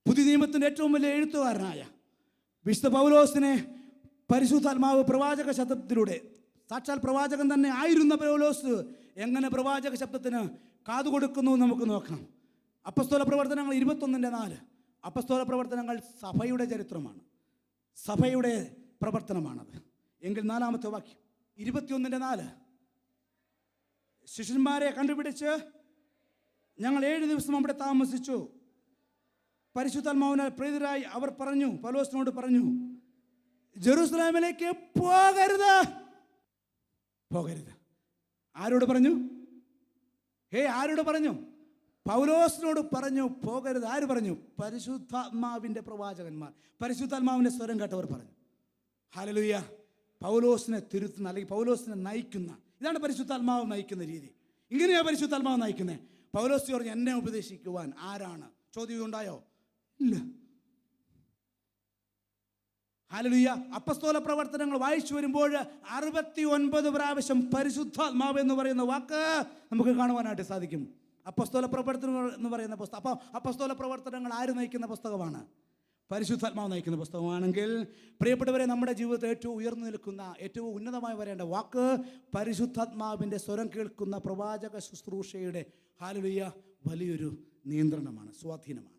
പുതിയ നിയമത്തിൻ്റെ ഏറ്റവും വലിയ എഴുത്തുകാരനായ വിശുദ്ധ പൗലോസിനെ പരിശുദ്ധാത്മാവ് പ്രവാചക ശബ്ദത്തിലൂടെ, സാക്ഷാൽ പ്രവാചകൻ തന്നെ ആയിരുന്ന പൗലോസ് എങ്ങനെ പ്രവാചക ശബ്ദത്തിന് കാതുകൊടുക്കുന്നു നമുക്ക് നോക്കാം. അപ്പസ്തോല പ്രവർത്തനങ്ങൾ 21:4. അപ്പസ്തോല പ്രവർത്തനങ്ങൾ സഭയുടെ ചരിത്രമാണ്, സഭയുടെ പ്രവർത്തനമാണത്. എങ്കിൽ 4-ാമത്തെ വാക്യം 21:4. ശിഷ്യന്മാരെ കണ്ടുപിടിച്ച് ഞങ്ങൾ 7 ദിവസം അവിടെ താമസിച്ചു. പരിശുദ്ധാത്മാവിനാൽ പ്രീതരായി അവർ പറഞ്ഞു, പൗലോസിനോട് പറഞ്ഞു, ജെറുസലേമിലേക്ക് പോകരുത്. പോകരുത്. ആരോട് പറഞ്ഞു? ആരോട് പറഞ്ഞു? പൗലോസിനോട് പറഞ്ഞു പോകരുത്. ആര് പറഞ്ഞു? പരിശുദ്ധാത്മാവിൻ്റെ പ്രവാചകന്മാർ, പരിശുദ്ധാത്മാവിൻ്റെ സ്വരം കേട്ടവർ പറഞ്ഞു. ഹല്ലേലൂയ. പൗലോസിനെ തിരുത്തുന്ന, അല്ലെങ്കിൽ പൗലോസിനെ നയിക്കുന്ന, ഇതാണ് പരിശുദ്ധാത്മാവ് നയിക്കുന്ന രീതി. ഇങ്ങനെയാണ് പരിശുദ്ധാത്മാവ് നയിക്കുന്നത്. പൗലോസ് പറഞ്ഞു, എന്നെ ഉപദേശിക്കുവാൻ ആരാണ്? ചോദ്യം ഉണ്ടായോ? ഇല്ല. ഹല്ലേലൂയ. അപ്പസ്തോല പ്രവർത്തനങ്ങൾ വായിച്ചു വരുമ്പോൾ 69 പ്രാവശ്യം പരിശുദ്ധാത്മാവ് എന്ന് പറയുന്ന വാക്ക് നമുക്ക് കാണുവാനായിട്ട് സാധിക്കും. അപ്പസ്തോല പ്രവർത്തനങ്ങൾ എന്ന് പറയുന്ന പുസ്തകം. അപ്പോൾ അപ്പസ്തോല പ്രവർത്തനങ്ങൾ ആര് നയിക്കുന്ന പുസ്തകമാണ്? പരിശുദ്ധാത്മാവ് നയിക്കുന്ന പുസ്തകമാണെങ്കിൽ, പ്രിയപ്പെട്ടവരെ, നമ്മുടെ ജീവിതത്തിൽ ഏറ്റവും ഉയർന്നു നിൽക്കുന്ന, ഏറ്റവും ഉന്നതമായി വരേണ്ട വാക്ക് പരിശുദ്ധാത്മാവിൻ്റെ സ്വരം കേൾക്കുന്ന പ്രവാചക ശുശ്രൂഷയുടെ ഹല്ലേലൂയ വലിയൊരു നിയന്ത്രണമാണ്, സ്വാധീനമാണ്.